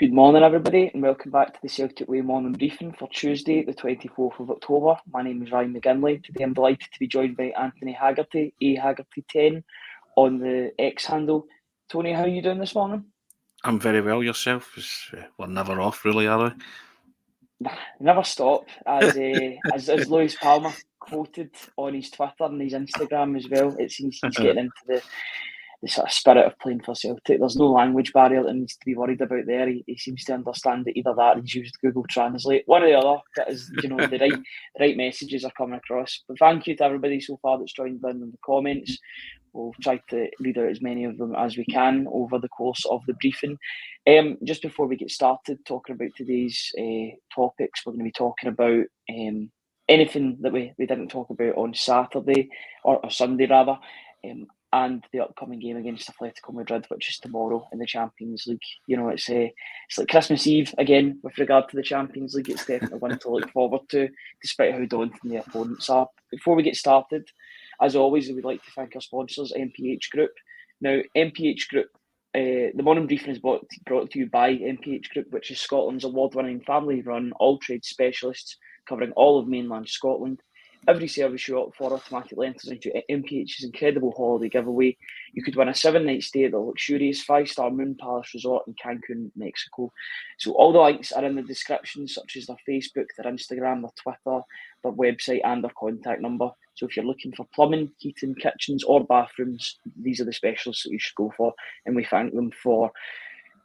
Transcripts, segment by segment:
Good morning, everybody, and welcome back to the Celtic Way morning briefing for Tuesday, the 24th of October. My name is Ryan McGinlay. Today I'm delighted to be joined by Anthony Haggerty, Haggerty10, on the X handle. Tony, how are you doing this morning? I'm very well. Yourself? We're never off, really, are we? Never stop, as Lewis Palmer quoted on his Twitter and his Instagram as well. It seems he's getting into the sort of spirit of playing for Celtic. There's no language barrier that needs to be worried about there. He seems to understand that either that or he's used Google Translate, one or the other. That is, the right messages are coming across. But thank you to everybody so far that's joined in the comments. We'll try to read out as many of them as we can over the course of the briefing. Just before we get started talking about today's topics, we're going to be talking about anything that we didn't talk about on Saturday or Sunday rather. And the upcoming game against Atletico Madrid, which is tomorrow in the Champions League. It's like Christmas Eve again with regard to the Champions League. It's definitely one to look forward to, despite how daunting the opponents are. Before we get started, as always, we'd like to thank our sponsors, MPH Group. Now, MPH Group, the morning briefing is brought to you by MPH Group, which is Scotland's award-winning family-run all-trade specialists covering all of mainland Scotland. Every service you opt for automatically enters into MPH's incredible holiday giveaway. You could win a 7-night stay at the luxurious 5-star Moon Palace Resort in Cancun, Mexico. So all the links are in the description, such as their Facebook, their Instagram, their Twitter, their website and their contact number. So if you're looking for plumbing, heating, kitchens or bathrooms, these are the specialists that you should go for. And we thank them for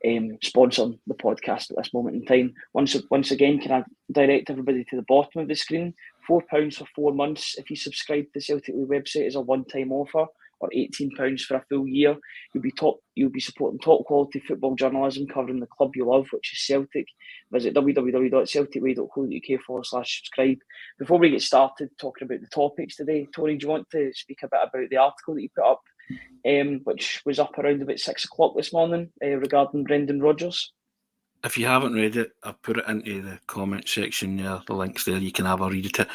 sponsoring the podcast at this moment in time. Once again, can I direct everybody to the bottom of the screen? £4 for 4 months if you subscribe to the Celtic Way website as a one-time offer, or £18 for a full year. You'll be supporting top quality football journalism covering the club you love, which is Celtic. Visit www.celticway.co.uk/subscribe. Before we get started talking about the topics today, Tony, do you want to speak a bit about the article that you put up, which was up around about 6 o'clock this morning regarding Brendan Rodgers? If you haven't read it, I've put it into the comment section there. The link's there. You can have a read it.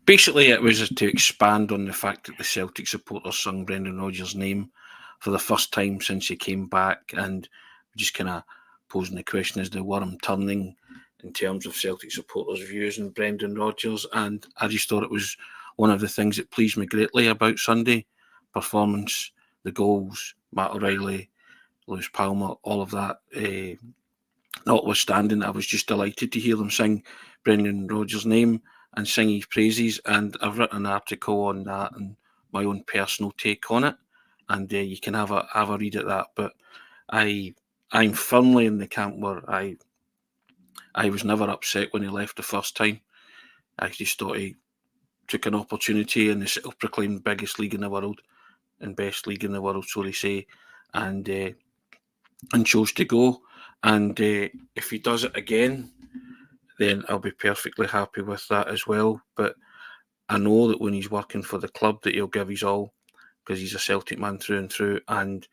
Basically, it was to expand on the fact that the Celtic supporters sung Brendan Rodgers' name for the first time since he came back, and just kind of posing the question, is the worm turning in terms of Celtic supporters' views on Brendan Rodgers? And I just thought it was one of the things that pleased me greatly about Sunday. Performance, the goals, Matt O'Reilly, Lewis Palmer, all of that. Notwithstanding, I was just delighted to hear them sing Brendan Rodgers' name and sing his praises, and I've written an article on that and my own personal take on it, and you can have a read at that. But I'm firmly in the camp where I was never upset when he left the first time. I just thought he took an opportunity in the self-proclaimed biggest league in the world and best league in the world, so they say, and chose to go. And if he does it again, then I'll be perfectly happy with that as well. But I know that when he's working for the club that he'll give his all, because he's a Celtic man through and through. And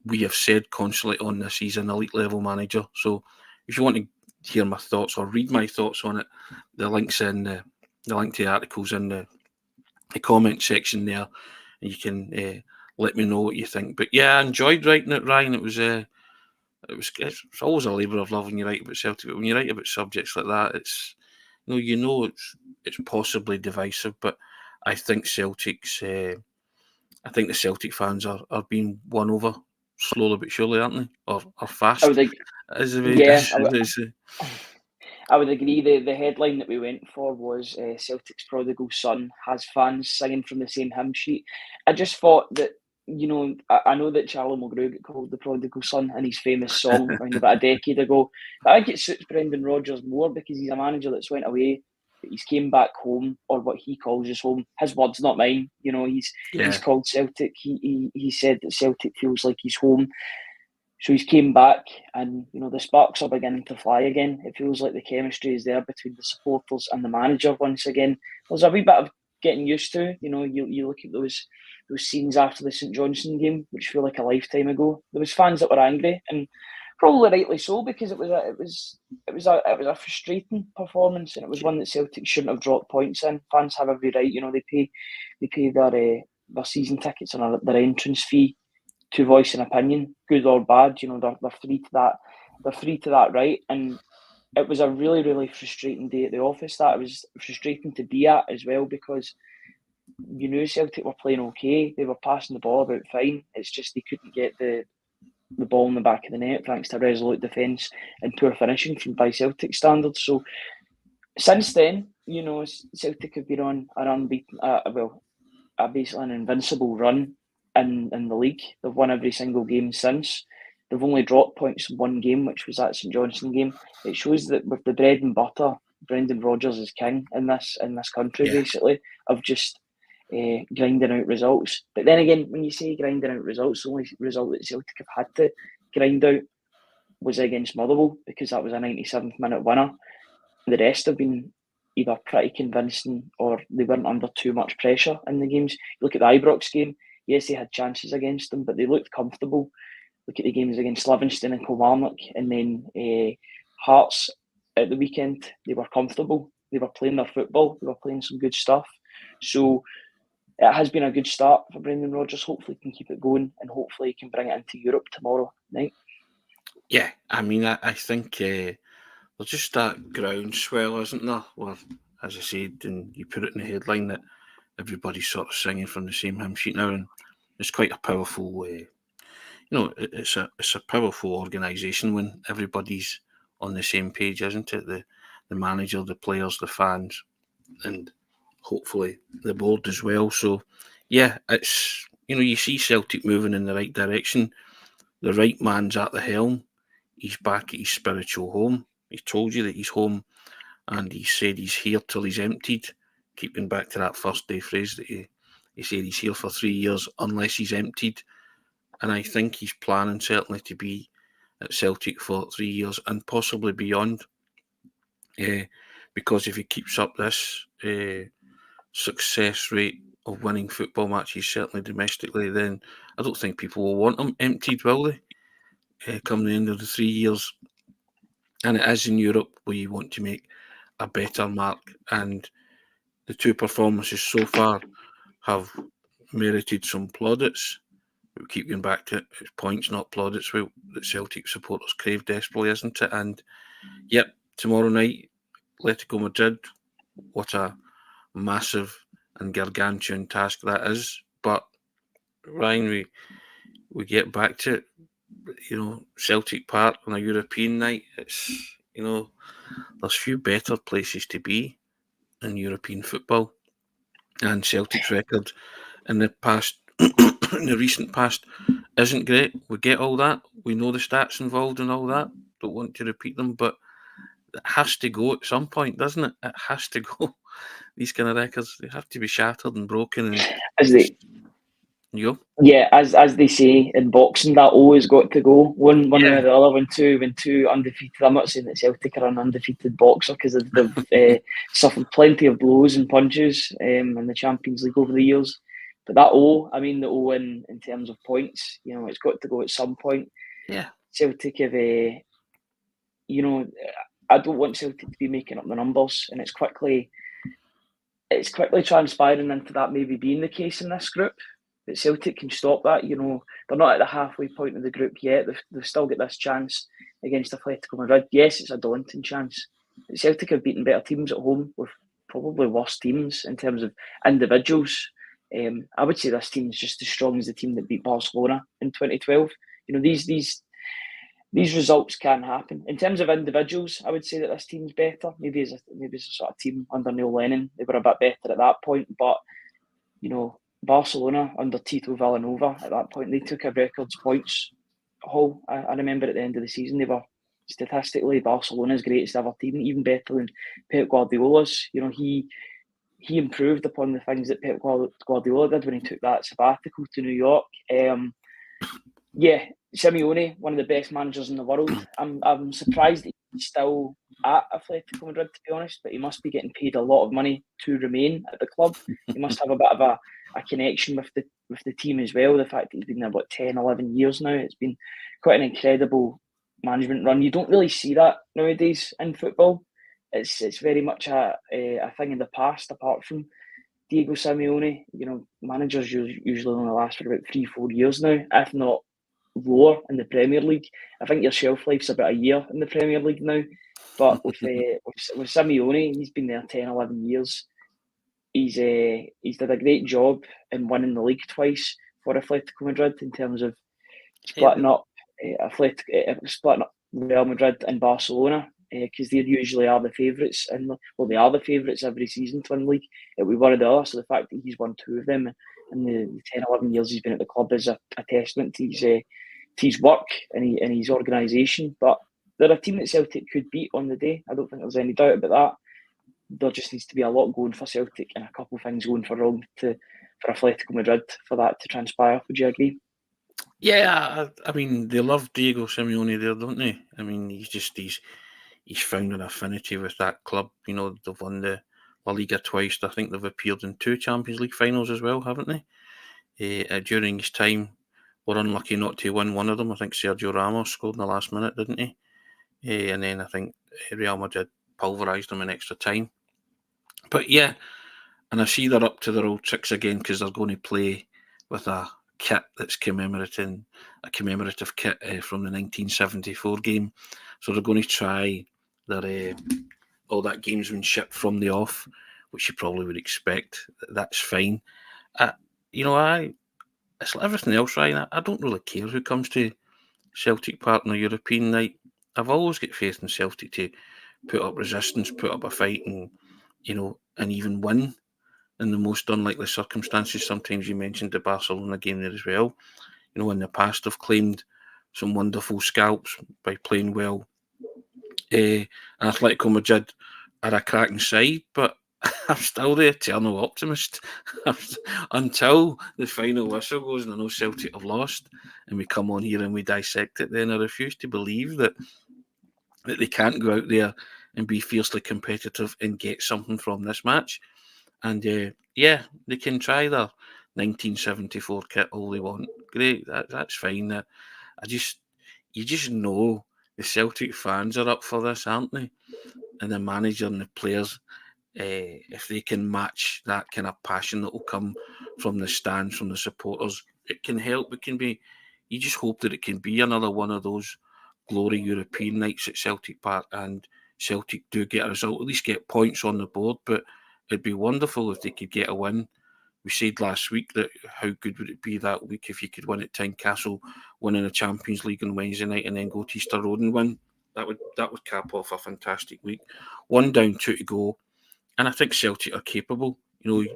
we have said constantly on this, he's an elite level manager. So if you want to hear my thoughts or read my thoughts on it, the link's in the link to the articles in the comment section there, and you can let me know what you think. But yeah, I enjoyed writing it, Ryan. It's always a labour of love when you write about Celtic, but when you write about subjects like that, it's possibly divisive, but I think the Celtic fans are being won over slowly but surely, aren't they? Or fast? I would agree. The headline that we went for was Celtic's prodigal son has fans singing from the same hymn sheet. I just thought that, I know that Charlie Mulgrew got called the prodigal son in his famous song around about a decade ago. But I think it suits Brendan Rodgers more because he's a manager that's went away, but he's came back home, or what he calls his home. His words, not mine. He's called Celtic. He said that Celtic feels like he's home. So he's came back and, the sparks are beginning to fly again. It feels like the chemistry is there between the supporters and the manager once again. There's a wee bit of getting used to. You look at those scenes after the St Johnstone game, which feel like a lifetime ago. There was fans that were angry, and probably rightly so, because it was a frustrating performance, and it was one that Celtic shouldn't have dropped points in. Fans have every right. They pay their season tickets and their entrance fee to voice an opinion, good or bad. They're free to that. they're free to that right. And it was a really, really frustrating day at the office. That it was frustrating to be at as well, because you knew Celtic were playing okay. They were passing the ball about fine. It's just they couldn't get the ball in the back of the net thanks to resolute defence and poor finishing by Celtic standards. So since then, Celtic have been on an unbeaten, basically an invincible run in the league. They've won every single game since. They've only dropped points in one game, which was that St Johnstone game. It shows that with the bread and butter, Brendan Rodgers is king in this country, basically, of just grinding out results. But then again, when you say grinding out results, the only result that Celtic have had to grind out was against Motherwell, because that was a 97th minute winner. The rest have been either pretty convincing or they weren't under too much pressure in the games. You look at the Ibrox game, yes, they had chances against them, but they looked comfortable. Look at the games against Livingston and Kilmarnock, and then Hearts at the weekend, they were comfortable. They were playing their football. They were playing some good stuff. So it has been a good start for Brendan Rodgers. Hopefully he can keep it going, and hopefully he can bring it into Europe tomorrow night. Yeah, I mean, I think there's just that groundswell, isn't there? Well, as I said, and you put it in the headline, that everybody's sort of singing from the same hymn sheet now, and it's quite a powerful it's a powerful organisation when everybody's on the same page, isn't it? The manager, the players, the fans, and hopefully the board as well. So, yeah, it's, you see Celtic moving in the right direction. The right man's at the helm. He's back at his spiritual home. He told you that he's home, and he said he's here till he's emptied, keeping back to that first day phrase that he said he's here for 3 years unless he's emptied. And I think he's planning certainly to be at Celtic for 3 years and possibly beyond. Because if he keeps up this success rate of winning football matches, certainly domestically, then I don't think people will want him emptied, will they? Come the end of the 3 years. And it is in Europe where you want to make a better mark. And the two performances so far have merited some plaudits. We'll keep going back to it. It's points, not plaudits, that Celtic supporters crave desperately, isn't it? And yep, tomorrow night, Atletico Madrid. What a massive and gargantuan task that is. But Ryan, we get back to it. Celtic Park on a European night. It's there's few better places to be in European football. And Celtic's record in the past, in the recent past, isn't great. We get all that. We know the stats involved and all that. Don't want to repeat them, but it has to go at some point, doesn't it? It has to go. These kind of records, they have to be shattered and broken. And as they they say in boxing, that always got to go. One way or the other. When two undefeated. I'm not saying that Celtic are an undefeated boxer, because they've suffered plenty of blows and punches in the Champions League over the years. But that the O in terms of points, it's got to go at some point. Yeah. Celtic have, I don't want Celtic to be making up the numbers, and it's quickly transpiring into that maybe being the case in this group. But Celtic can stop that. They're not at the halfway point of the group yet. They've still got this chance against Atletico Madrid. Yes, it's a daunting chance. But Celtic have beaten better teams at home with probably worse teams in terms of individuals. I would say this team is just as strong as the team that beat Barcelona in 2012. These results can happen. In terms of individuals, I would say that this team's better. Maybe as a sort of team under Neil Lennon, they were a bit better at that point. But Barcelona under Tito Villanova at that point, they took a records points haul. I remember at the end of the season, they were statistically Barcelona's greatest ever team, even better than Pep Guardiola's. He improved upon the things that Pep Guardiola did when he took that sabbatical to New York. Simeone, one of the best managers in the world. I'm surprised that he's still at Atletico Madrid, to be honest, but he must be getting paid a lot of money to remain at the club. He must have a bit of a connection with the team as well. The fact that he's been there, 10, 11 years now, it's been quite an incredible management run. You don't really see that nowadays in football. It's very much a thing in the past, apart from Diego Simeone. Managers usually only last for about 3-4 years now, if not lower in the Premier League. I think your shelf life's about a year in the Premier League now. But with Simeone, he's been there 10, 11 years. He's did a great job in winning the league twice for Atletico Madrid in terms of splitting up Real Madrid and Barcelona, because they usually are the favourites, and they are the favourites every season to win the league. It would be one or the other. So the fact that he's won 2 of them in the 10, 11 years he's been at the club is a testament to his work and his organisation. But they're a team that Celtic could beat on the day. I don't think there's any doubt about that. There just needs to be a lot going for Celtic and a couple of things going for wrong for Atletico Madrid for that to transpire. Would you agree? Yeah, I mean, they love Diego Simeone there, don't they? I mean, he's found an affinity with that club. You know, they've won the La Liga twice. I think they've appeared in 2 Champions League finals as well, haven't they? During his time, we're unlucky not to win one of them. I think Sergio Ramos scored in the last minute, didn't he? And then I think Real Madrid pulverised them in extra time. But yeah, and I see they're up to their old tricks again because they're going to play with a kit that's commemorative kit from the 1974 game. So they're going to try their all that gamesmanship from the off, which you probably would expect. That's fine. It's like everything else, Ryan. I don't really care who comes to Celtic Park on a European night. I've always got faith in Celtic to put up resistance, put up a fight, and even win in the most unlikely circumstances. Sometimes you mentioned the Barcelona game there as well. In the past they've claimed some wonderful scalps by playing well. Atletico Madrid are a cracking side, but I'm still the eternal optimist. Until the final whistle goes and I know Celtic have lost and we come on here and we dissect it, then I refuse to believe that they can't go out there and be fiercely competitive and get something from this match. And they can try their 1974 kit all they want. Great, that's fine. You just know the Celtic fans are up for this, aren't they? And the manager and the players, if they can match that kind of passion that will come from the stands, from the supporters, it can help. It can be. You just hope that it can be another one of those glory European nights at Celtic Park, and Celtic do get a result, at least get points on the board. But it'd be wonderful if they could get a win. We said last week that how good would it be that week if you could win at Tynecastle, win in the Champions League on Wednesday night, and then go to Easter Road and win. That would cap off a fantastic week. 1 down, 2 to go, and I think Celtic are capable. You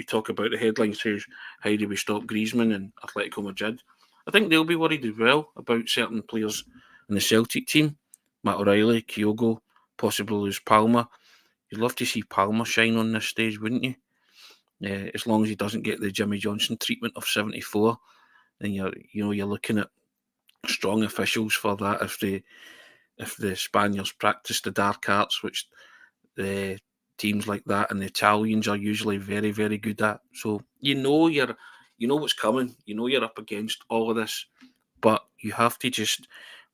talk about the headlines says how do we stop Griezmann and Atletico Madrid? I think they'll be worried as well about certain players in the Celtic team. Matt O'Reilly, Kyogo, possibly lose Palmer. You'd love to see Palmer shine on this stage, wouldn't you? As long as he doesn't get the Jimmy Johnson treatment of 74, then you're looking at strong officials for that. If the Spaniards practice the dark arts, which the teams like that and the Italians are usually very, very good at, so you know what's coming. You're up against all of this, but you have to just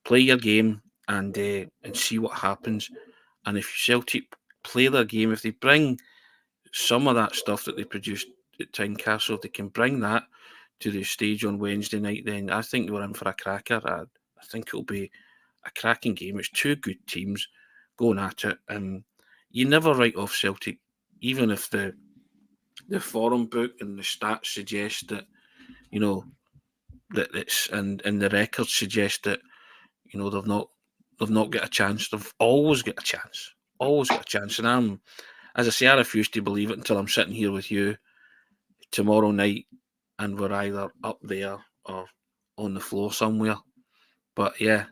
play your game and see what happens. And if Celtic play their game, if they bring some of that stuff that they produced at Tynecastle, if they can bring that to the stage on Wednesday night, then I think we're in for a cracker. I think it'll be a cracking game. It's 2 good teams going at it, and you never write off Celtic, even if the form book and the stats suggest that that it's and the records suggest that they've not got a chance. They've always got a chance. Always got a chance. And as I say, I refuse to believe it until I'm sitting here with you tomorrow night and we're either up there or on the floor somewhere. But yeah,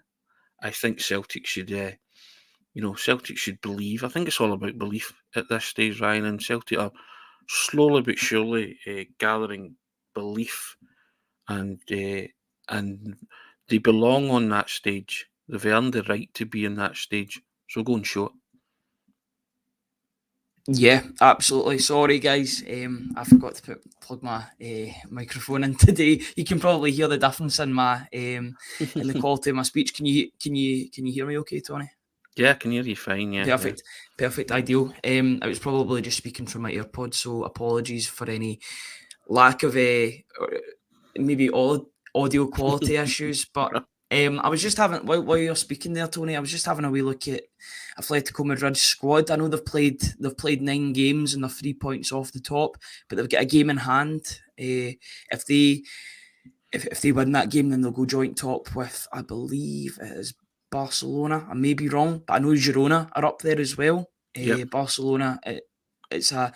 I think Celtic should Celtic should believe. I think it's all about belief at this stage, Ryan, and Celtic are slowly but surely gathering belief, and they belong on that stage. They've earned the right to be in that stage. So go and show it. Yeah, absolutely. Sorry, guys. I forgot to plug my microphone in today. You can probably hear the difference in my in the quality of my speech. Can you hear me okay, Tony? Yeah, I can hear you fine. Yeah, perfect, ideal. I was probably just speaking from my AirPods, so apologies for any lack of maybe audio quality issues. But I was just having, while you're speaking there, Tony, I was just having a wee look at Atletico Madrid's squad. I know they've played 9 games and they're 3 points off the top, but they've got a game in hand. If they win that game, then they'll go joint top with, I believe it is Barcelona. I may be wrong, but I know Girona are up there as well. Yep. Barcelona, they're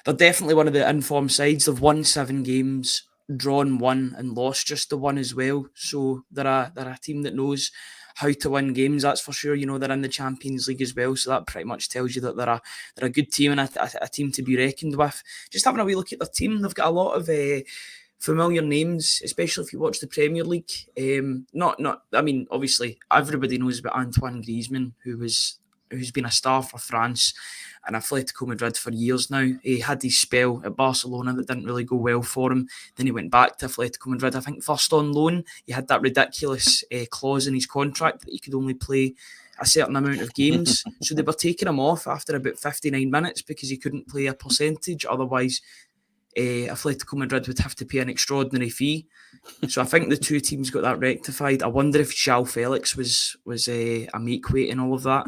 definitely one of the informed sides. They've won 7 games, drawn 1 and lost just the 1 as well. So they're a team that knows how to win games, that's for sure. They're in the Champions League as well, so that pretty much tells you that they're a good team and a team to be reckoned with. Just having a wee look at their team, they've got a lot of familiar names, especially if you watch the Premier League. I mean, obviously everybody knows about Antoine Griezmann, who's been a star for France and Atletico Madrid for years now. He had his spell at Barcelona that didn't really go well for him. Then he went back to Atletico Madrid, I think first on loan. He had that ridiculous clause in his contract that he could only play a certain amount of games. So they were taking him off after about 59 minutes because he couldn't play a percentage. Otherwise, Atletico Madrid would have to pay an extraordinary fee. So I think the two teams got that rectified. I wonder if João Felix was a make weight in all of that,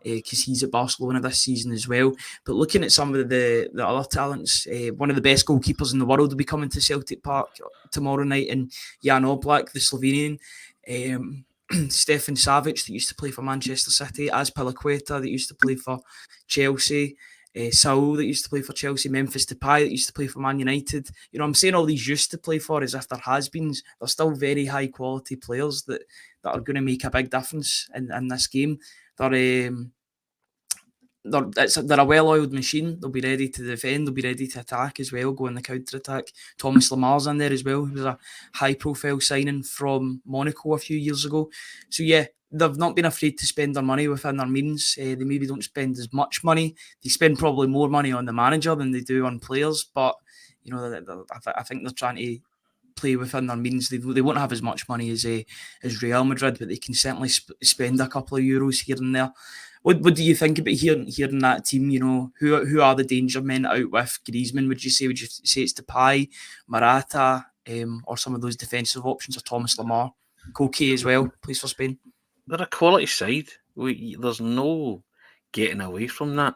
because he's at Barcelona this season as well. But looking at some of the other talents, one of the best goalkeepers in the world will be coming to Celtic Park tomorrow night, and Jan Oblak, the Slovenian, Stefan Savic, that used to play for Manchester City, Azpilicueta, that used to play for Chelsea, Saul, that used to play for Chelsea, Memphis Depay, that used to play for Man United. I'm saying all these used to play for as if there has-beens. They're still very high-quality players that are going to make a big difference in this game. They're a well-oiled machine. They'll be ready to defend. They'll be ready to attack as well, go on the counter-attack. Thomas Lamar's in there as well, who was a high-profile signing from Monaco a few years ago. So, yeah, they've not been afraid to spend their money within their means. They maybe don't spend as much money. They spend probably more money on the manager than they do on players. But, I think they're trying to play within their means. They won't have as much money as Real Madrid, but they can certainly spend a couple of euros here and there. What do you think about hearing that team? Who are the danger men out with Griezmann? Would you say it's Depay, Morata, or some of those defensive options, or Thomas Lemar? Koke as well, plays for Spain. They're a quality side. There's no getting away from that.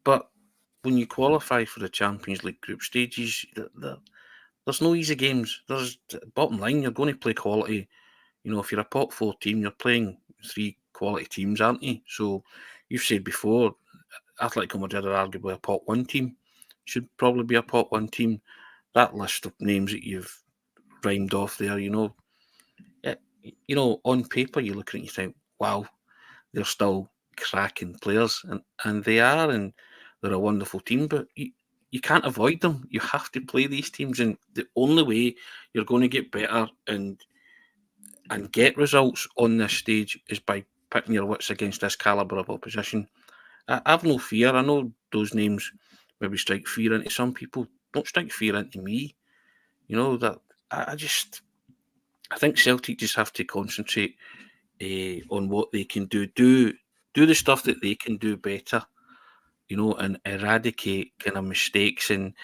But when you qualify for the Champions League group stages, there's no easy games. There's bottom line, you're going to play quality. If you're a pot 4 team, you're playing 3 quality teams, aren't you? So you've said before, Atletico Madrid are arguably a pot 1 team. Should probably be a pot 1 team. That list of names that you've rhymed off there, on paper you look at it and you think, wow, they're still cracking players, and they are, and they're a wonderful team, but you can't avoid them. You have to play these teams, and the only way you're going to get better and get results on this stage is by putting your wits against this calibre of opposition. I have no fear. I know those names maybe strike fear into some people. Don't strike fear into me. That I think Celtic just have to concentrate on what they can do the stuff that they can do better, and eradicate kind of mistakes and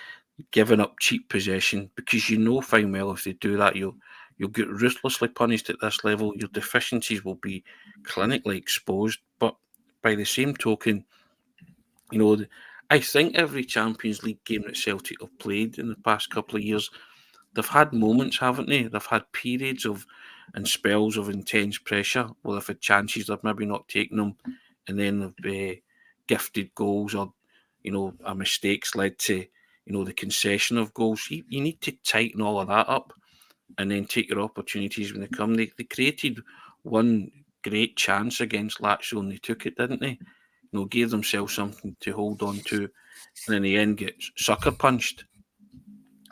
giving up cheap possession, because fine well if they do that, you'll get ruthlessly punished at this level. Your deficiencies will be clinically exposed. But by the same token, I think every Champions League game that Celtic have played in the past couple of years, they've had moments, haven't they? They've had periods and spells of intense pressure. Well, they've had chances, they've maybe not taken them, and then they've gifted goals, or a mistakes led to the concession of goals. You need to tighten all of that up, and then take your opportunities when they come. They created one great chance against Lazio, and they took it, didn't they? Gave themselves something to hold on to, and in the end get sucker punched.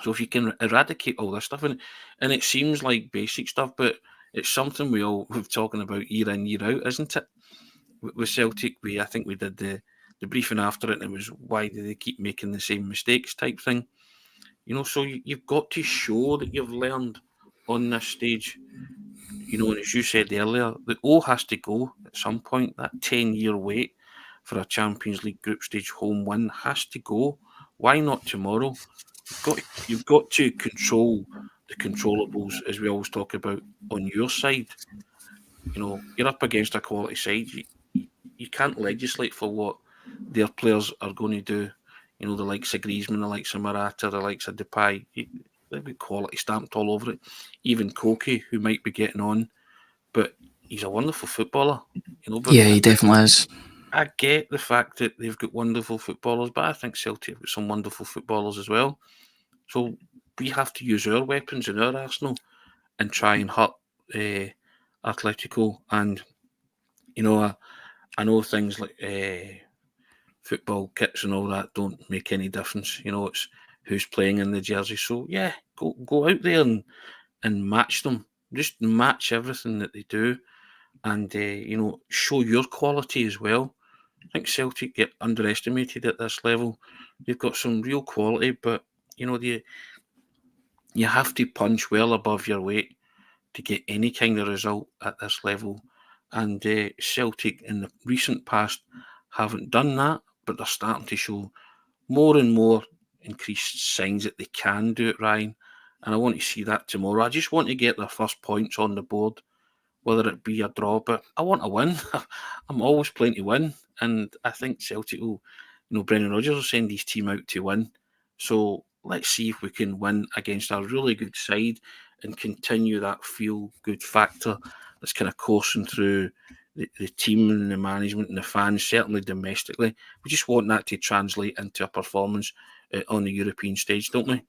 So if you can eradicate all this stuff, and it seems like basic stuff, but it's something we've talking about year in, year out, isn't it? With Celtic, I think we did the briefing after it, and it was, why do they keep making the same mistakes type thing? So you've got to show that you've learned on this stage. And as you said earlier, the O has to go at some point. That 10-year wait for a Champions League group stage home win has to go. Why not tomorrow? You've got to control the controllables, as we always talk about, on your side. You know, you're up against a quality side. You can't legislate for what their players are going to do. You know, the likes of Griezmann, the likes of Morata, the likes of Depay. They've got quality stamped all over it. Even Koke, who might be getting on, but he's a wonderful footballer. You know, but yeah, he definitely is. I get the fact that they've got wonderful footballers, but I think Celtic have got some wonderful footballers as well. So we have to use our weapons in our arsenal and try and hurt Atletico. And you know, I know things like football kits and all that don't make any difference. You know, it's who's playing in the jersey. So yeah, go out there and match them. Just match everything that they do, and you know, show your quality as well. I think Celtic get underestimated at this level. They've got some real quality, but you know, you have to punch well above your weight to get any kind of result at this level. And Celtic in the recent past haven't done that, but they're starting to show more and more increased signs that they can do it, Ryan. And I want to see that tomorrow. I just want to get their first points on the board, whether it be a draw, but I want to win. I'm always playing to win. And I think Celtic will, you know, Brendan Rodgers will send his team out to win. So let's see if we can win against a really good side and continue that feel-good factor that's kind of coursing through the team and the management and the fans, certainly domestically. We just want that to translate into a performance on the European stage, don't we?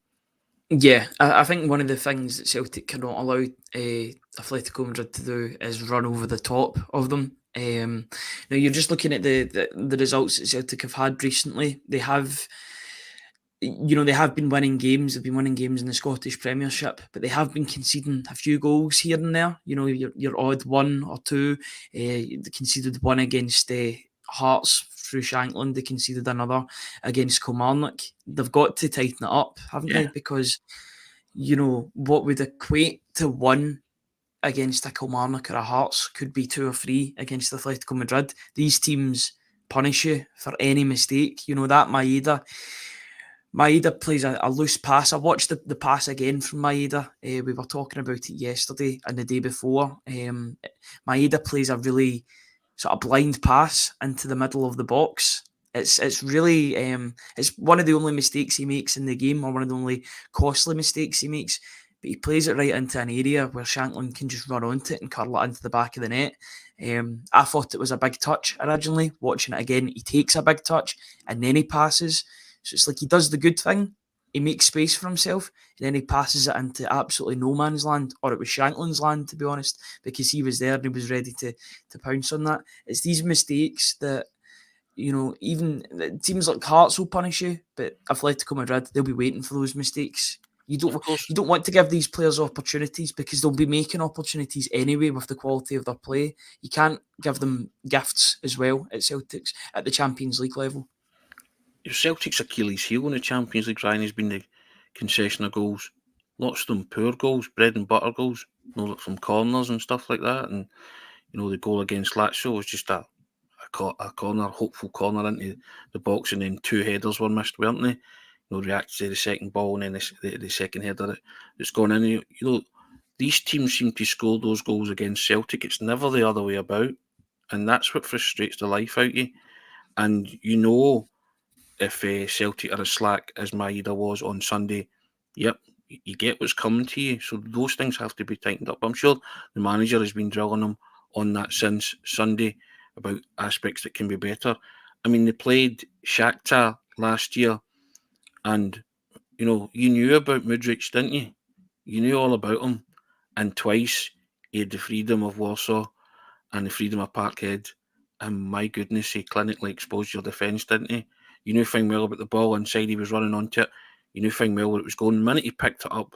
Yeah, I think one of the things that Celtic cannot allow Atletico Madrid to do is run over the top of them. Now you're just looking at the results that Celtic have had recently. They have, you know, they have been winning games. They've been winning games in the Scottish Premiership, but they have been conceding a few goals here and there. You know, your odd one or two. They conceded one against Hearts through Shankland. They conceded another against Kilmarnock. They've got to tighten it up, haven't they? Because, you know, what would equate to one against a Kilmarnock or a Hearts could be 2 or 3 against Atletico Madrid. These teams punish you for any mistake. You know, that Maeda plays a loose pass. I watched the pass again from Maeda. We were talking about it yesterday and the day before. Maeda plays a really sort of blind pass into the middle of the box. It's really it's one of the only mistakes he makes in the game, or one of the only costly mistakes he makes. But he plays it right into an area where Shankland can just run onto it and curl it into the back of the net. I thought it was a big touch originally. Watching it again, he takes a big touch and then he passes. So it's like he does the good thing. He makes space for himself, and then he passes it into absolutely no man's land, or it was Shankland's land, to be honest, because he was there and he was ready to pounce on that. It's these mistakes that, you know, even teams like Hearts will punish you, but Atletico Madrid, they'll be waiting for those mistakes. You don't want to give these players opportunities because they'll be making opportunities anyway with the quality of their play. You can't give them gifts as well at Celtics at the Champions League level. Celtic's Achilles heel in the Champions League, Ryan, has been the concession of goals. Lots of them poor goals, bread and butter goals, you know, from corners and stuff like that. And, you know, the goal against Lazio was just a corner, hopeful corner into the box, and then 2 headers were missed, weren't they? You know, reacted to the second ball, and then the second header that's gone in. You know, these teams seem to score those goals against Celtic. It's never the other way about. And that's what frustrates the life out of you. And you know, if Celtic are as slack as Maeda was on Sunday, yep, you get what's coming to you. So those things have to be tightened up. I'm sure the manager has been drilling them on that since Sunday about aspects that can be better. I mean, they played Shakhtar last year, and, you know, you knew about Mudryk, didn't you? You knew all about him. And twice he had the freedom of Warsaw and the freedom of Parkhead. And my goodness, he clinically exposed your defence, didn't he? You knew fine well about the ball inside, he was running onto it. You knew fine well where it was going. The minute he picked it up,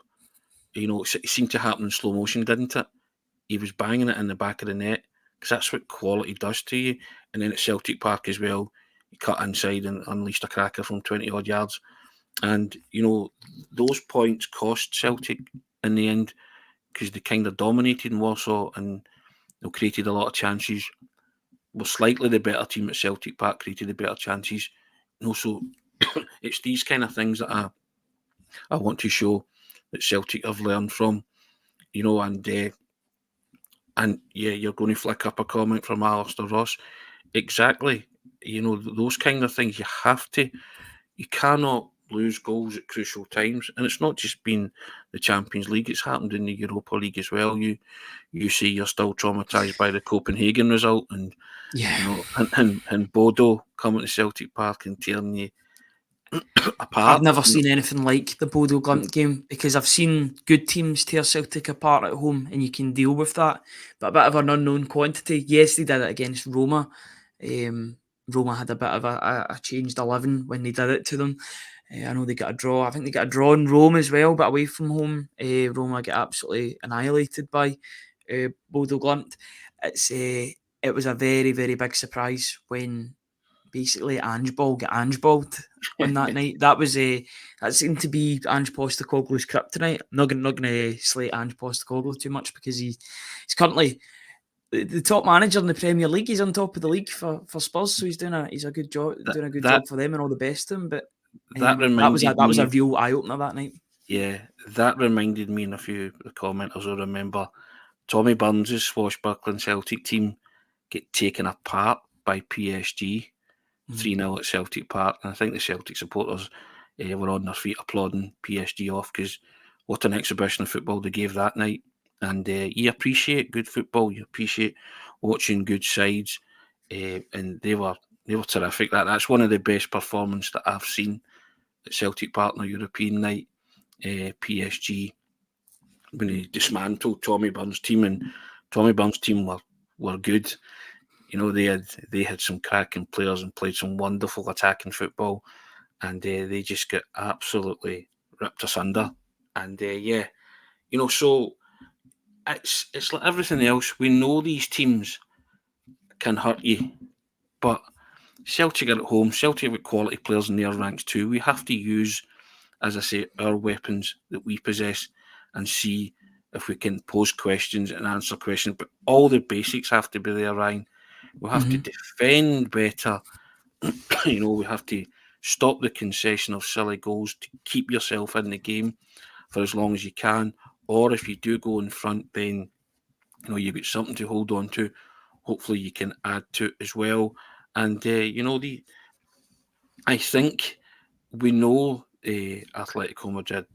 you know, it seemed to happen in slow motion, didn't it? He was banging it in the back of the net, because that's what quality does to you. And then at Celtic Park as well, he cut inside and unleashed a cracker from 20-odd yards. And, you know, those points cost Celtic in the end, because they kind of dominated in Warsaw and they created a lot of chances. Were slightly the better team at Celtic Park, created the better chances. You know, so it's these kind of things that I want to show that Celtic have learned from, and yeah, you're going to flick up a comment from Alistair Ross. Exactly. Those kind of things you cannot lose goals at crucial times. And it's not just been the Champions League, it's happened in the Europa League as well. You see you're still traumatised by the Copenhagen result and and Bodo coming to Celtic Park and tearing you apart. I've never seen anything like the Bodo Glimt game, because I've seen good teams tear Celtic apart at home and you can deal with that. But a bit of an unknown quantity. Yes, they did it against Roma. Roma had a bit of a changed 11 when they did it to them. I know they got a draw. I think they got a draw in Rome as well, but away from home. Roma get absolutely annihilated by Bodo Glimt. It was a very, very big surprise when basically Ange Ball got Ange Balled on that night. That seemed to be Ange Postecoglou's kryptonite. I'm not going to slate Ange Postecoglou too much, because he's currently the top manager in the Premier League. He's on top of the league for Spurs, so he's doing a good job, job for them, and all the best to him. But that was a real eye opener that night. Yeah, that reminded me, and a few of the commenters will remember, Tommy Burns' swashbuckling Celtic team get taken apart by PSG 3-0 at Celtic Park. And I think the Celtic supporters were on their feet applauding PSG off, because what an exhibition of football they gave that night. And you appreciate good football, you appreciate watching good sides, and they were terrific. That's one of the best performances that I've seen at Celtic Park on a European night. PSG, when he dismantled Tommy Burns' team, and Tommy Burns' team were good. They had some cracking players and played some wonderful attacking football, and they just got absolutely ripped asunder. And so it's like everything else. We know these teams can hurt you, but Celtic are at home. Celtic have got quality players in their ranks too. We have to use, as I say, our weapons that we possess and see if we can pose questions and answer questions. But all the basics have to be there, Ryan. We have to defend better. We have to stop the concession of silly goals to keep yourself in the game for as long as you can. Or if you do go in front, then you've got something to hold on to. Hopefully you can add to it as well. And I think we know Atletico Madrid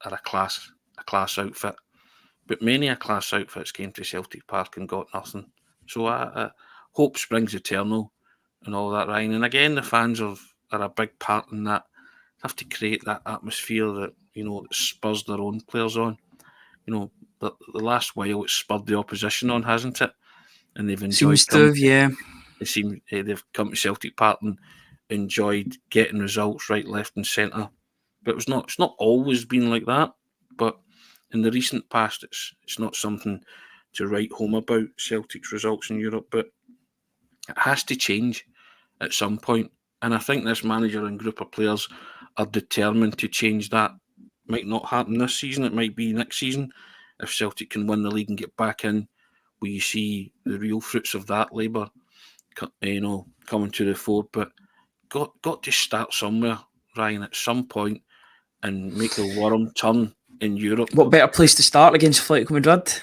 are a class outfit, but many a class outfits came to Celtic Park and got nothing. So hope springs eternal and all that, Ryan. And again, the fans are a big part in that. Have to create that atmosphere that that spurs their own players on. The last while it's spurred the opposition on, hasn't it? And they've enjoyed. Seems to have, yeah. They've come to Celtic Park and enjoyed getting results right, left, and centre. But it's not always been like that. But in the recent past, it's not something to write home about, Celtic's results in Europe. But it has to change at some point. And I think this manager and group of players are determined to change that. Might not happen this season. It might be next season. If Celtic can win the league and get back in, will you see the real fruits of that labour, coming to the fore? But got to start somewhere, Ryan, at some point, and make the worm turn in Europe. What better place to start against Atletico Madrid?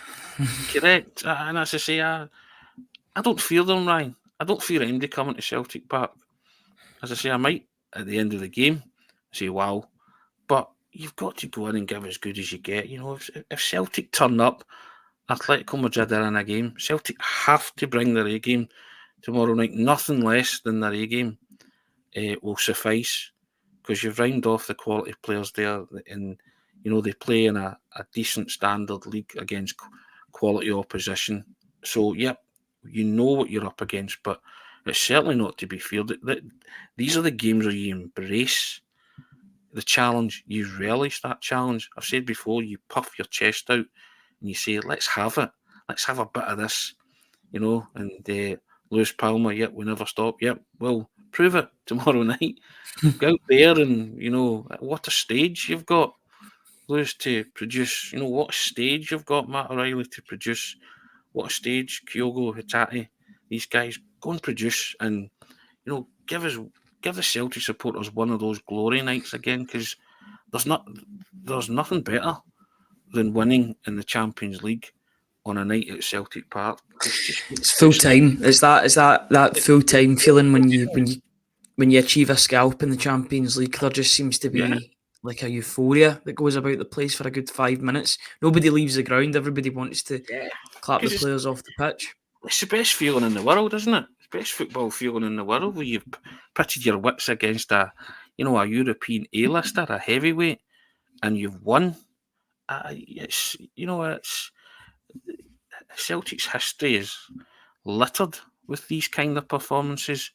Correct. And as I say, I don't fear them, Ryan. I don't fear anybody coming to Celtic Park. As I say, I might, at the end of the game, say, wow. But you've got to go in and give as good as you get. If Celtic turn up, Atletico Madrid are in a game. Celtic have to bring their A game tomorrow night. Nothing less than their A game will suffice, because you've rounded off the quality players there, and they play in a decent standard league against quality opposition. So, yep, you know what you're up against, but it's certainly not to be feared. These are the games where you embrace the challenge, you relish that challenge. I've said before, you puff your chest out and you say, let's have it. Let's have a bit of this, and Lewis Palmer, yep, we never stop. Yep, well, prove it tomorrow night. Go out there and, what a stage you've got, Lewis, to produce. What a stage you've got, Matt O'Reilly, to produce. What a stage, Kyogo, Hitati, these guys, go and produce, and, give the Celtic supporters one of those glory nights again, because there's nothing better than winning in the Champions League on a night at Celtic Park. It's full time. Is that full time feeling when you achieve a scalp in the Champions League? There just seems to be like a euphoria that goes about the place for a good 5 minutes. Nobody leaves the ground. Everybody wants to clap the players off the pitch. It's the best feeling in the world, isn't it? It's the best football feeling in the world, where you've pitted your wits against a European A-lister, a heavyweight, and you've won. It's Celtic's history is littered with these kind of performances,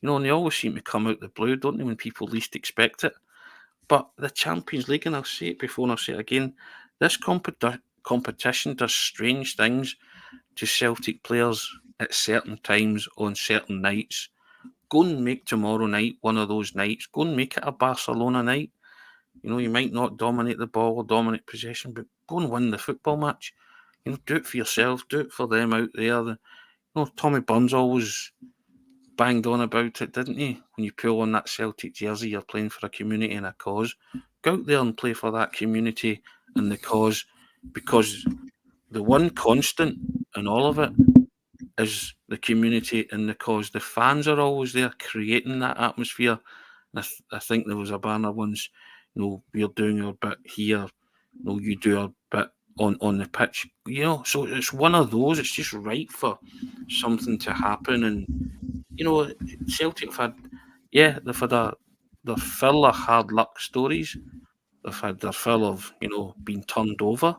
and they always seem to come out the blue, don't they, when people least expect it. But the Champions League, and I'll say it before and I'll say it again, this competition does strange things to Celtic players at certain times on certain nights. Go and make tomorrow night one of those nights. Go and make it a Barcelona night. You might not dominate the ball or dominate possession, but go and win the football match. Do it for yourself. Do it for them out there. Tommy Burns always banged on about it, didn't he? When you pull on that Celtic jersey, you're playing for a community and a cause. Go out there and play for that community and the cause, because the one constant in all of it is the community and the cause. The fans are always there creating that atmosphere. And I think there was a banner once, we're doing our bit here, you do our bit on the pitch. So it's one of those. It's just right for something to happen. And Celtic have had, they've had their fill of hard luck stories. They've had their fill of, being turned over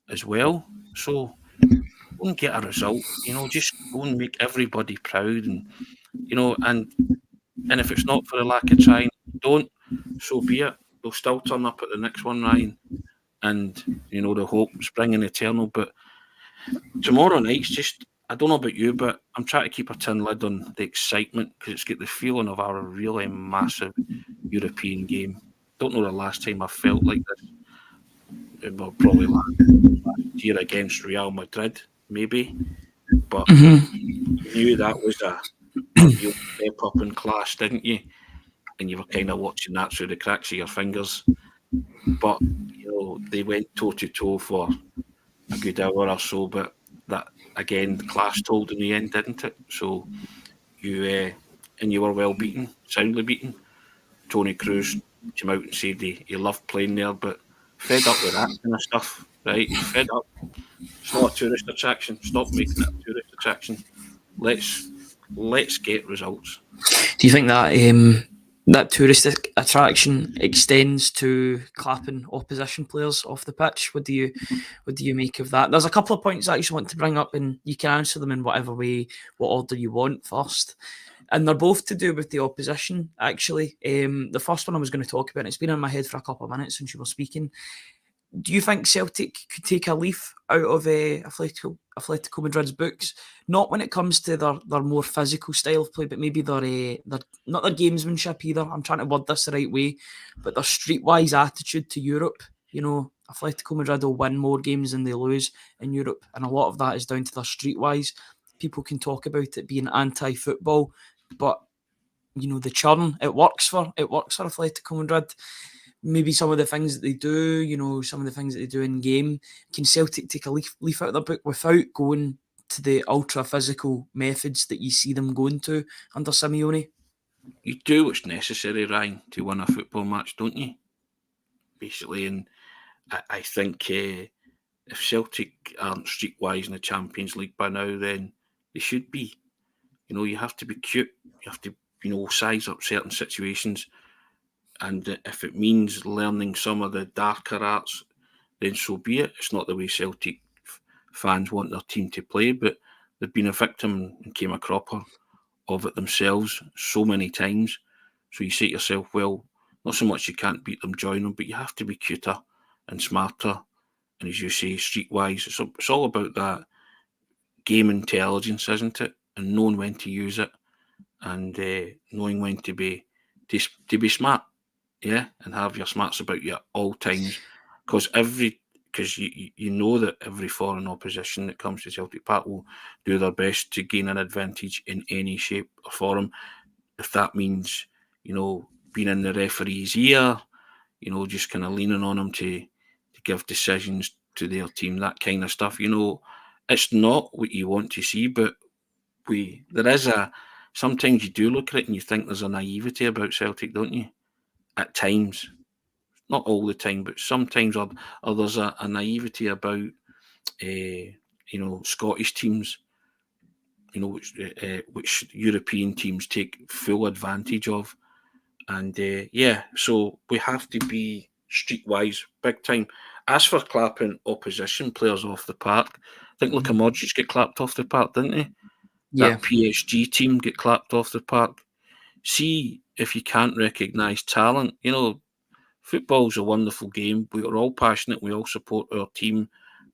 as well. So go and get a result, just go and make everybody proud. And, and if it's not for the lack of trying, don't, so be it. They'll still turn up at the next one, Ryan. And, the hope, springing eternal. But tomorrow night's just, I don't know about you, but I'm trying to keep a tin lid on the excitement, because it's got the feeling of a really massive European game. Don't know the last time I felt like this. Well, probably last year against Real Madrid, maybe. But you knew that was a real step up in class, didn't you? And you were kind of watching that through the cracks of your fingers. But, they went toe-to-toe for a good hour or so, but that, again, the class told in the end, didn't it? So you were well beaten, soundly beaten. Tony Cruz came out and said he loved playing there, but fed up with that kind of stuff, right? He's fed up. It's not a tourist attraction. Stop making it a tourist attraction. Let's get results. Do you think that that touristic attraction extends to clapping opposition players off the pitch? What do you make of that? There's a couple of points I actually want to bring up, and you can answer them in whatever way, what order you want first. And they're both to do with the opposition, actually. The first one I was going to talk about, and it's been in my head for a couple of minutes since you were speaking. Do you think Celtic could take a leaf out of Atletico Madrid's books? Not when it comes to their more physical style of play, but maybe their not their gamesmanship either. I'm trying to word this the right way, but their streetwise attitude to Europe. Atletico Madrid will win more games than they lose in Europe, and a lot of that is down to their streetwise. People can talk about it being anti-football, but the churn, it works for Atletico Madrid. Maybe some of the things that they do, some of the things that they do in game. Can Celtic take a leaf out of their book without going to the ultra physical methods that you see them going to under Simeone? You do what's necessary, Ryan, to win a football match, don't you? Basically, and I think if Celtic aren't streetwise in the Champions League by now, then they should be. You have to be cute. You have to, size up certain situations. And if it means learning some of the darker arts, then so be it. It's not the way Celtic fans want their team to play, but they've been a victim and came a cropper of it themselves so many times. So you say to yourself, well, not so much you can't beat them, join them, but you have to be cuter and smarter. And as you say, streetwise, it's all about that game intelligence, isn't it? And knowing when to use it, and knowing when to be smart. Yeah, and have your smarts about you at all times, because you know that every foreign opposition that comes to Celtic Park will do their best to gain an advantage in any shape or form. If that means, being in the referee's ear, just kind of leaning on him to give decisions to their team, that kind of stuff. It's not what you want to see, but sometimes you do look at it and you think there's a naivety about Celtic, don't you? At times, not all the time, but sometimes, or there's a naivety about, Scottish teams, which European teams take full advantage of. And so we have to be streetwise, big time. As for clapping opposition players off the park, I think Luka Modric get clapped off the park, didn't he? Yeah. That PSG team get clapped off the park. See if you can't recognise talent. Football's a wonderful game. We are all passionate. We all support our team,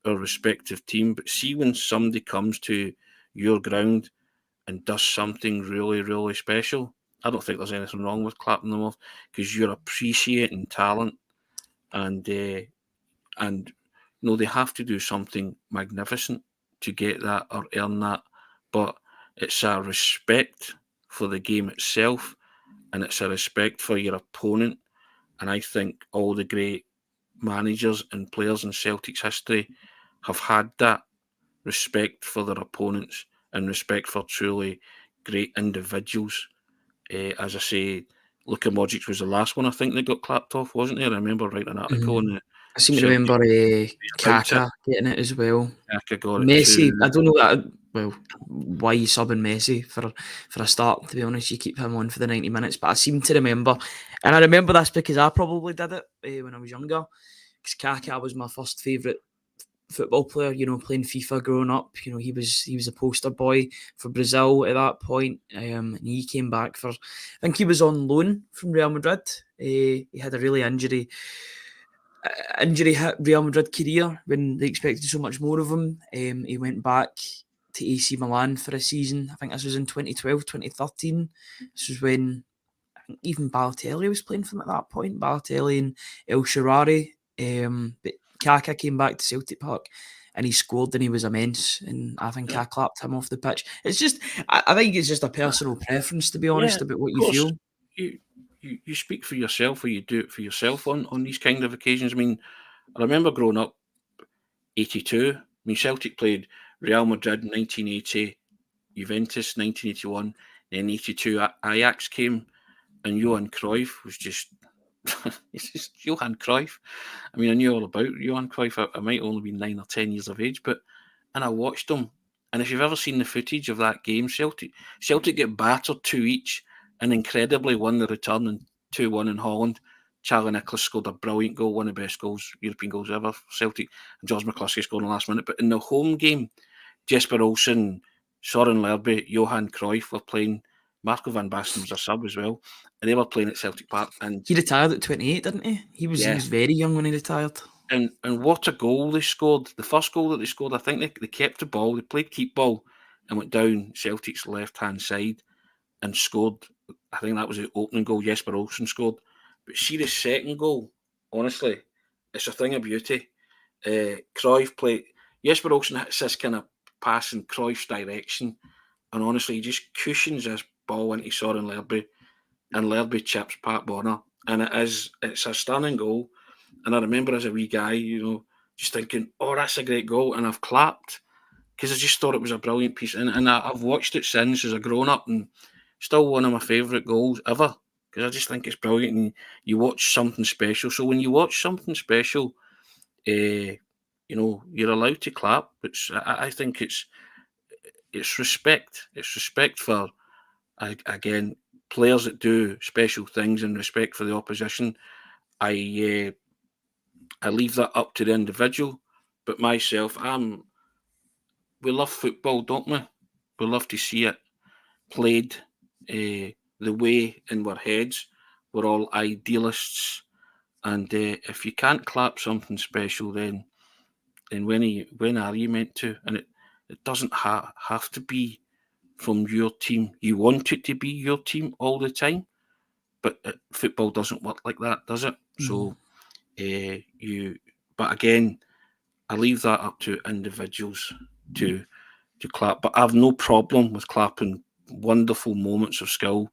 our respective team. But see when somebody comes to your ground and does something really, really special, I don't think there's anything wrong with clapping them off, because you're appreciating talent, and they have to do something magnificent to get that or earn that. But it's a respect for the game itself, and it's a respect for your opponent. And I think all the great managers and players in Celtic's history have had that respect for their opponents and respect for truly great individuals. As I say, Luka Modric was the last one I think that got clapped off, wasn't he? I remember writing an article on the I seem to remember Kaka getting it as well. Kaka got Messi, it too. I don't know why you subbing Messi for a start, to be honest. You keep him on for the 90 minutes, but I seem to remember, and I remember this because I probably did it when I was younger, because Kaka was my first favourite football player, playing FIFA growing up. He was a poster boy for Brazil at that point, and he came back I think he was on loan from Real Madrid. He had a really injury hit Real Madrid career when they expected so much more of him. He went back to AC Milan for a season. I think this was in 2012, 2013. This was when I think even Balotelli was playing for them at that point. Balotelli and El Shaarawy. But Kaka came back to Celtic Park and he scored and he was immense. And I think I clapped him off the pitch. It's just, I think it's just a personal preference, to be honest, about what you feel. You speak for yourself, or you do it for yourself on these kind of occasions. I mean, I remember growing up, 82. I mean, Celtic played Real Madrid in 1980, Juventus 1981, then 82 Ajax came, and Johan Cruyff was just it's just Johan Cruyff. I mean, I knew all about Johan Cruyff. I might only be 9 or 10 years of age, and I watched him. And if you've ever seen the footage of that game, Celtic get battered 2 each, and incredibly won the return in 2-1 in Holland. Charlie Nicholas scored a brilliant goal, one of the best European goals ever for Celtic, and George McCluskey scored in the last minute. But in the home game, Jesper Olsen, Søren Lerby, Johan Cruyff were playing. Marco van Basten was a sub as well, and they were playing at Celtic Park. And he retired at 28, didn't he? He was very young when he retired. And what a goal they scored! The first goal that they scored, I think they kept the ball, they played keep ball, and went down Celtic's left hand side and scored. I think that was the opening goal. Jesper Olsen scored. But see the second goal, honestly, it's a thing of beauty. Cruyff played. Jesper Olsen hits this kind of pass in Cruyff's direction, and honestly, he just cushions this ball into Søren Lerby, and Lerby chips Pat Bonner, and it's a stunning goal. And I remember as a wee guy, just thinking, "Oh, that's a great goal," and I've clapped because I just thought it was a brilliant piece. And I've watched it since as a grown up, and still one of my favourite goals ever, because I just think it's brilliant. And you watch something special. So when you watch something special, you're allowed to clap. I think it's respect. It's respect for, again, players that do special things, and respect for the opposition. I leave that up to the individual. But myself, we love football, don't we? We love to see it played the way in our heads. We're all idealists, and if you can't clap something special, then when are you meant to? And it doesn't have to be from your team. You want it to be your team all the time, but football doesn't work like that, does it? So but again, I leave that up to individuals to clap. But I have no problem with clapping wonderful moments of skill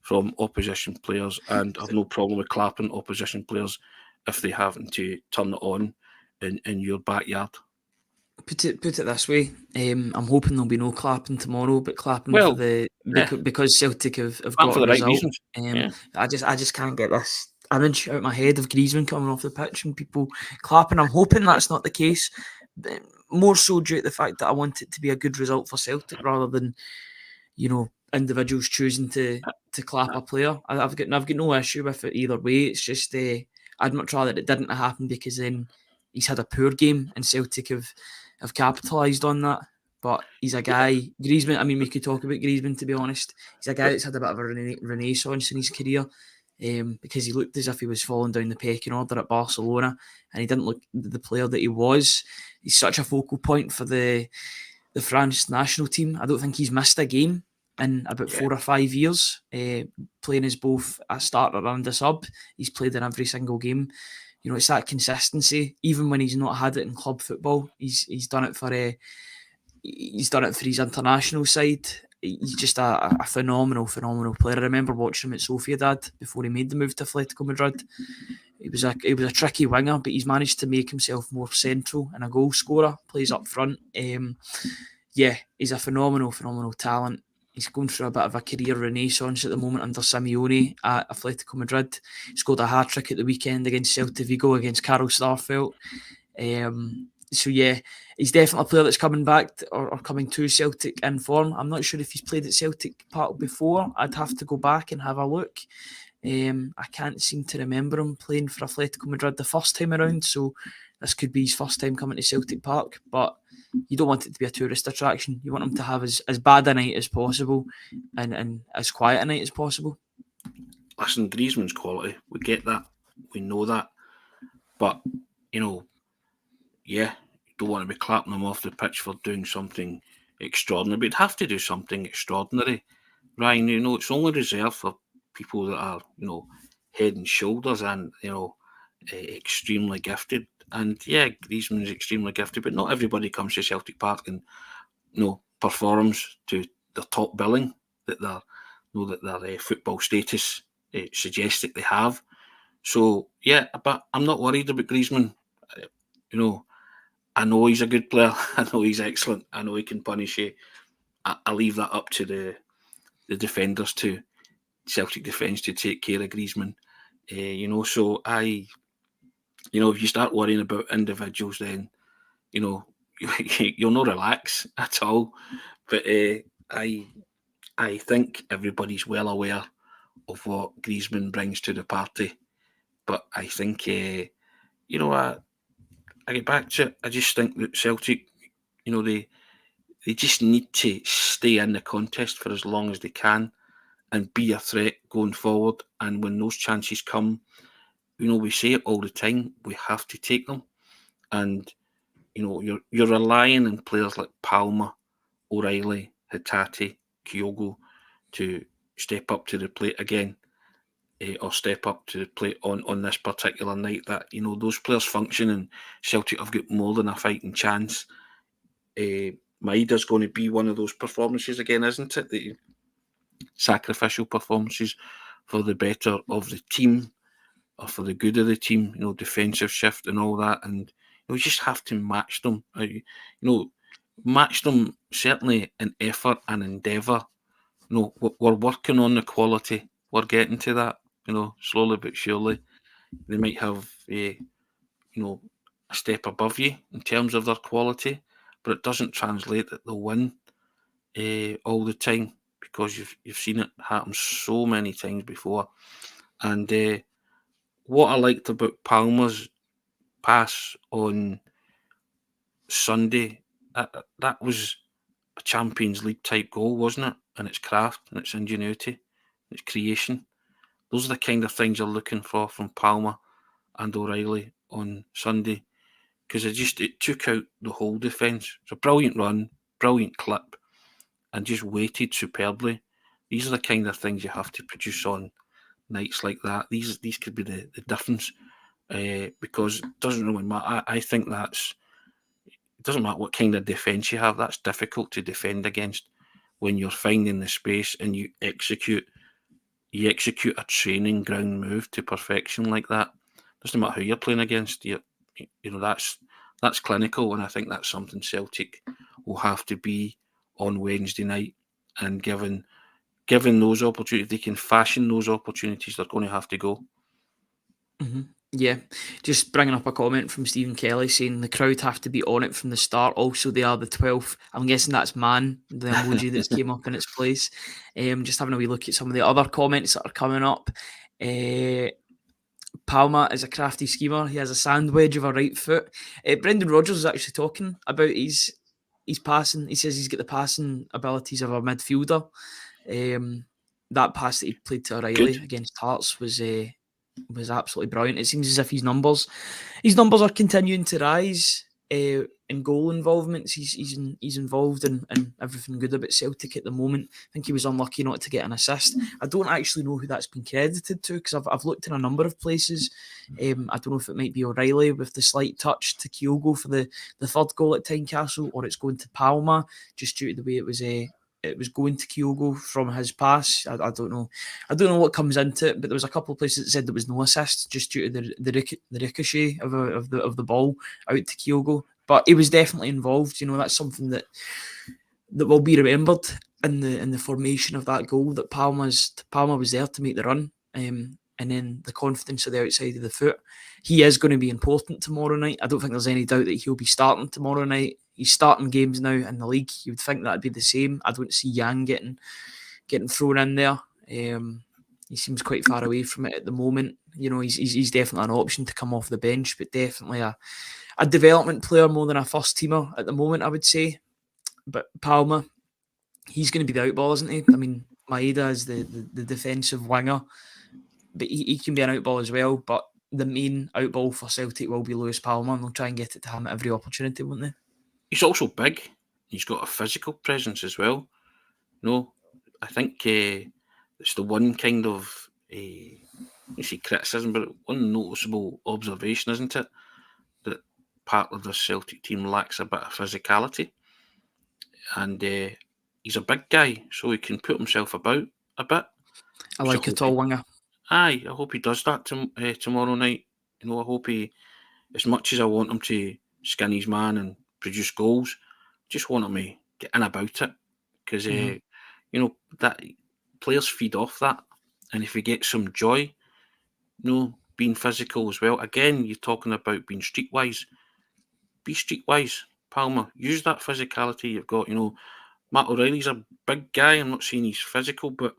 from opposition players, and I have no problem with clapping opposition players if they happen to turn it on. in your backyard? Put it this way. I'm hoping there'll be no clapping tomorrow, but clapping Well, because Celtic have clapping got for a the right result. reasons. Yeah. I just can't get this image out of my head of Griezmann coming off the pitch and people clapping. I'm hoping that's not the case. But more so due to the fact that I want it to be a good result for Celtic rather than, individuals choosing to clap a player. I've got no issue with it either way. It's just I'd much rather it didn't happen, because then he's had a poor game and Celtic have capitalised on that. But he's a guy, Griezmann. I mean, we could talk about Griezmann, to be honest. He's a guy that's had a bit of a renaissance in his career, because he looked as if he was falling down the pecking order at Barcelona, and he didn't look the player that he was. He's such a focal point for the France national team. I don't think he's missed a game in about 4 or 5 years, playing as both a starter and a sub. He's played in every single game. It's that consistency. Even when he's not had it in club football, he's done it for his international side. He's just a phenomenal player. I remember watching him at Sociedad before he made the move to Atletico Madrid. He was a tricky winger, but he's managed to make himself more central and a goal scorer. Plays up front. He's a phenomenal talent. He's going through a bit of a career renaissance at the moment under Simeone at Atletico Madrid. He scored a hat-trick at the weekend against Celta Vigo against Karl Starfelt. He's definitely a player that's coming back or coming to Celtic in form. I'm not sure if he's played at Celtic Park before. I'd have to go back and have a look. I can't seem to remember him playing for Atletico Madrid the first time around, so this could be his first time coming to Celtic Park. But you don't want it to be a tourist attraction. You want him to have as bad a night as possible and as quiet a night as possible. Listen, Griezmann's quality. We get that. We know that. But, you don't want to be clapping him off the pitch for doing something extraordinary. But he'd have to do something extraordinary. Ryan, it's only reserved for people that are, head and shoulders and, extremely gifted. And Griezmann's extremely gifted, but not everybody comes to Celtic Park and performs to the top billing that their football status suggests that they have. So but I'm not worried about Griezmann. I know he's a good player. I know he's excellent. I know he can punish you. I leave that up to the defenders, to Celtic defence, to take care of Griezmann. So if you start worrying about individuals, then, you'll not relax at all. But I think everybody's well aware of what Griezmann brings to the party. But I think, I get back to it. I just think that Celtic, they just need to stay in the contest for as long as they can and be a threat going forward. And when those chances come, we say it all the time, we have to take them. And, you're relying on players like Palmer, O'Reilly, Hatate, Kyogo to step up to the plate again, or step up to the plate on this particular night. That, those players function, and Celtic have got more than a fighting chance. Maida's going to be one of those performances again, isn't it? The sacrificial performances for the better of the team, or for the good of the team, defensive shift and all that. And we just have to match them. Match them certainly in effort and endeavour. We're working on the quality. We're getting to that, slowly but surely. They might have a step above you in terms of their quality, but it doesn't translate that they'll win all the time, because you've seen it happen so many times before. And what I liked about Palmer's pass on Sunday, that was a Champions League type goal, wasn't it? And its craft and its ingenuity, its creation. Those are the kind of things you're looking for from Palmer and O'Reilly on Sunday, because it took out the whole defence. It's a brilliant run, brilliant clip, and just weighted superbly. These are the kind of things you have to produce on nights like that. These could be the difference, because it doesn't really matter. I think it doesn't matter what kind of defence you have. That's difficult to defend against when you're finding the space and you execute a training ground move to perfection like that. Doesn't matter who you're playing against. That's That's clinical, and I think that's something Celtic will have to be on Wednesday night. And given those opportunities, they can fashion those opportunities, they're going to have to go. Mm-hmm. Yeah, just bringing up a comment from Stephen Kelly saying the crowd have to be on it from the start. Also, they are the 12th. I'm guessing that's man, the emoji that's came up in its place. Just having a wee look at some of the other comments that are coming up. Palma is a crafty schemer. He has a sand wedge of a right foot. Brendan Rodgers is actually talking about his passing. He says he's got the passing abilities of a midfielder. That pass that he played to O'Reilly against Hearts was absolutely brilliant. It seems as if his numbers are continuing to rise in goal involvements. He's involved in everything good about Celtic at the moment. I think he was unlucky not to get an assist. I don't actually know who that's been credited to, because I've looked in a number of places. I don't know if it might be O'Reilly with the slight touch to Kyogo for the third goal at Tynecastle, or it's going to Palma just due to the way it was going to Kyogo from his pass. I don't know. I don't know what comes into it, but there was a couple of places that said there was no assist just due to the ricochet of the ball out to Kyogo. But he was definitely involved. You know, that's something that will be remembered in the formation of that goal. That Palma was there to make the run, and then the confidence of the outside of the foot. He is going to be important tomorrow night. I don't think there's any doubt that he'll be starting tomorrow night. He's starting games now in the league. You would think that'd be the same. I don't see Yang getting thrown in there. He seems quite far away from it at the moment. You know, he's definitely an option to come off the bench, but definitely a development player more than a first teamer at the moment, I would say. But Palma, he's going to be the outball, isn't he? I mean, Maeda is the defensive winger, but he can be an outball as well. But the main outball for Celtic will be Lewis Palma, and they'll try and get it to him at every opportunity, won't they? He's also big. He's got a physical presence as well. No, I think it's the one kind of criticism, but one noticeable observation, isn't it? That part of the Celtic team lacks a bit of physicality. And he's a big guy, so he can put himself about a bit. I like a tall winger. Aye, I hope he does that tomorrow night. You know, I hope he, as much as I want him to skin his man and produce goals, just want him to get in about it, because you know that players feed off that, and if he gets some joy, you know, being physical as well. Again, you're talking about being streetwise. Be streetwise, Palmer. Use that physicality you've got. You know, Matt O'Reilly's a big guy. I'm not saying he's physical, but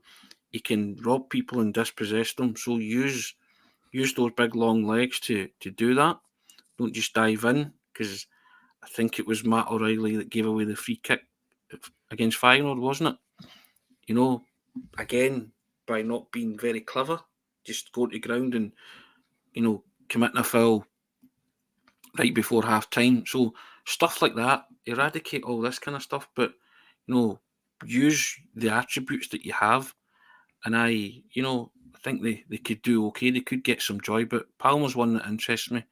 he can rob people and dispossess them. So use those big long legs to do that. Don't just dive in, because I think it was Matt O'Reilly that gave away the free kick against Feyenoord, wasn't it? You know, again, by not being very clever, just go to ground and, you know, committing a foul right before half time. So stuff like that, eradicate all this kind of stuff, but, you know, use the attributes that you have. And I think they could do okay. They could get some joy, but Palmer's one that interests me.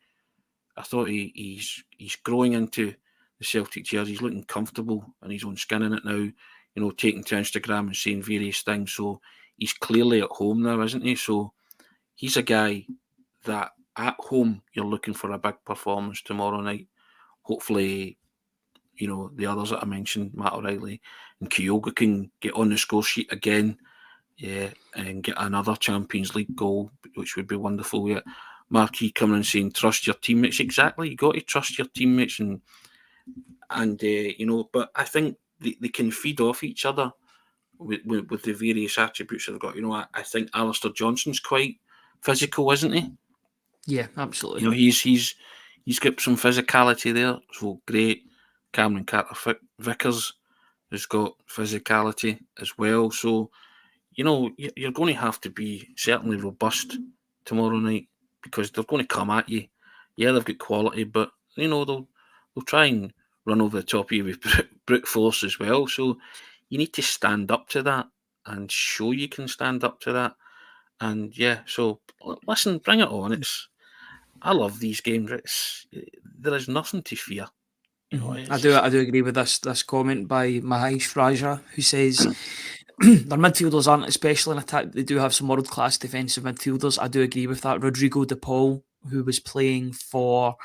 I thought he's growing into the Celtic jersey. He's looking comfortable in his own skin in it now, you know, taking to Instagram and saying various things. So he's clearly at home now, isn't he? So he's a guy that at home you're looking for a big performance tomorrow night. Hopefully, you know, the others that I mentioned, Matt O'Reilly and Kyogo, can get on the score sheet again, and get another Champions League goal, which would be wonderful. Yeah. Marquis coming and saying, trust your teammates. Exactly, you got to trust your teammates, and you know, but I think they can feed off each other with the various attributes they've got. You know, I think Alistair Johnson's quite physical, isn't he? Yeah, absolutely. You know, he's got some physicality there, so great. Cameron Carter-Vickers has got physicality as well, so you know, you're going to have to be certainly robust tomorrow night, because they're going to come at you. Yeah, they've got quality, but you know, they'll try and run over the top of you with brute force as well. So you need to stand up to that and show you can stand up to that. And yeah, so listen, bring it on. I love these games. There is nothing to fear. You know, I do agree with this comment by Mahesh Raja, who says their midfielders aren't especially in attack. They do have some world-class defensive midfielders. I do agree with that. Rodrigo De Paul, who was playing for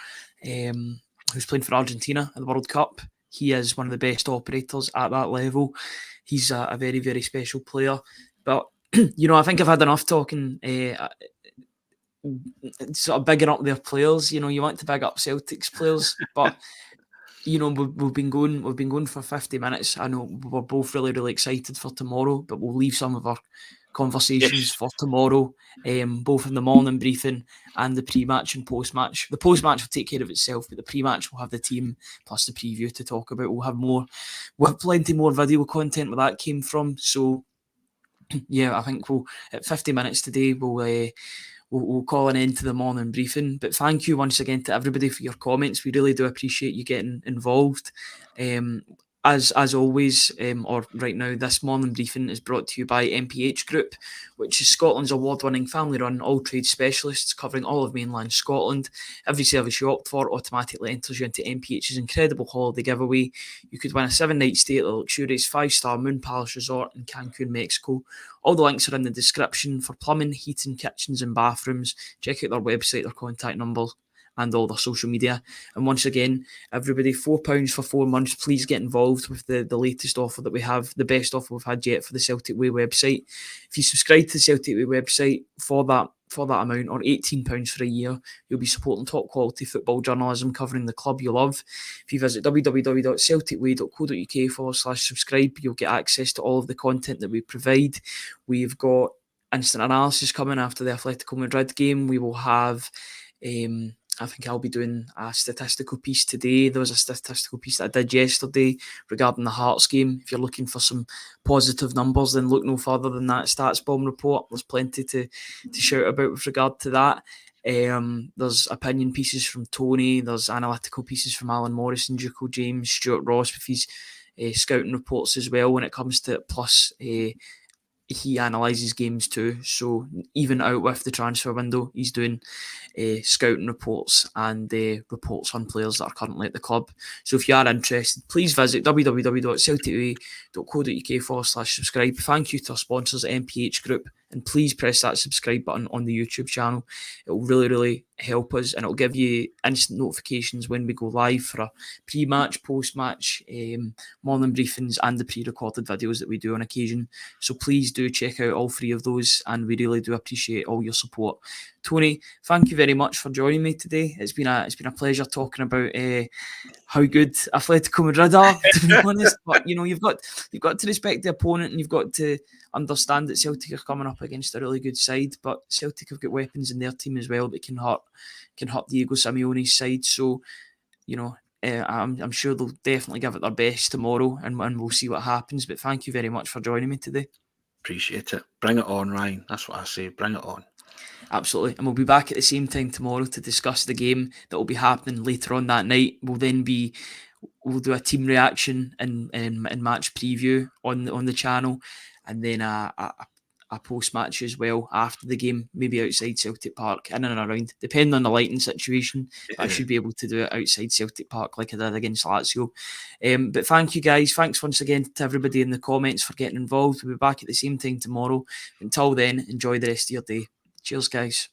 who's playing for Argentina at the World Cup. He is one of the best operators at that level. He's a very, very special player. But, I think I've had enough talking, sort of bigging up their players. You want to big up Celtic's players, but we've been going for 50 minutes. I know we're both really, really excited for tomorrow, but we'll leave some of our conversations for tomorrow, both in the morning briefing and the pre-match and post-match. The post-match will take care of itself, but the pre-match will have the team plus the preview to talk about. We'll have plenty more video content where that came from. So yeah, I think at 50 minutes today, we'll call an end to the morning briefing. But thank you once again to everybody for your comments. We really do appreciate you getting involved. As always, or right now, this morning briefing is brought to you by MPH Group, which is Scotland's award-winning family-run all-trade specialists covering all of mainland Scotland. Every service you opt for automatically enters you into MPH's incredible holiday giveaway. You could win a 7-night stay at the luxurious 5-star Moon Palace Resort in Cancun, Mexico. All the links are in the description for plumbing, heating, kitchens and bathrooms. Check out their website, their contact numbers, and all their social media. And once again, everybody, £4 for 4 months. Please get involved with the latest offer that we have, the best offer we've had yet for the Celtic Way website. If you subscribe to the Celtic Way website for that amount, or £18 for a year, you'll be supporting top quality football journalism covering the club you love. If you visit www.celticway.co.uk/subscribe, you'll get access to all of the content that we provide. We've got instant analysis coming after the Atletico Madrid game. We will have I think I'll be doing a statistical piece today. There was a statistical piece that I did yesterday regarding the Hearts game. If you're looking for some positive numbers, then look no further than that Stats Bomb report. There's plenty to shout about with regard to that. There's opinion pieces from Tony. There's analytical pieces from Alan Morrison, Juco James, Stuart Ross with his scouting reports as well when it comes to it. Plus, he analyses games too, so even out with the transfer window, he's doing scouting reports and reports on players that are currently at the club. So if you are interested, please visit www.celticway.co.uk/subscribe. Thank you to our sponsors at MPH Group, and please press that subscribe button on the YouTube channel. It will really, really help us, and it'll give you instant notifications when we go live for a pre-match, post-match, morning briefings, and the pre-recorded videos that we do on occasion. So please do check out all 3 of those, and we really do appreciate all your support. Tony, thank you very much for joining me today. It's been a pleasure talking about how good Atletico Madrid are, to be honest. But you've got to respect the opponent, and you've got to understand that Celtic are coming up against a really good side. But Celtic have got weapons in their team as well that can hurt Diego Simeone's side. So I'm sure they'll definitely give it their best tomorrow, and we'll see what happens. But thank you very much for joining me today. Appreciate it. Bring it on, Ryan. That's what I say. Bring it on. Absolutely. And we'll be back at the same time tomorrow to discuss the game that will be happening later on that night. We'll do a team reaction and match preview on the channel, and then a post-match as well after the game, maybe outside Celtic Park, in and around, depending on the lighting situation. I should be able to do it outside Celtic Park like I did against Lazio. But thank you guys. Thanks once again to everybody in the comments for getting involved. We'll be back at the same time tomorrow. Until then, enjoy the rest of your day. Cheers, guys.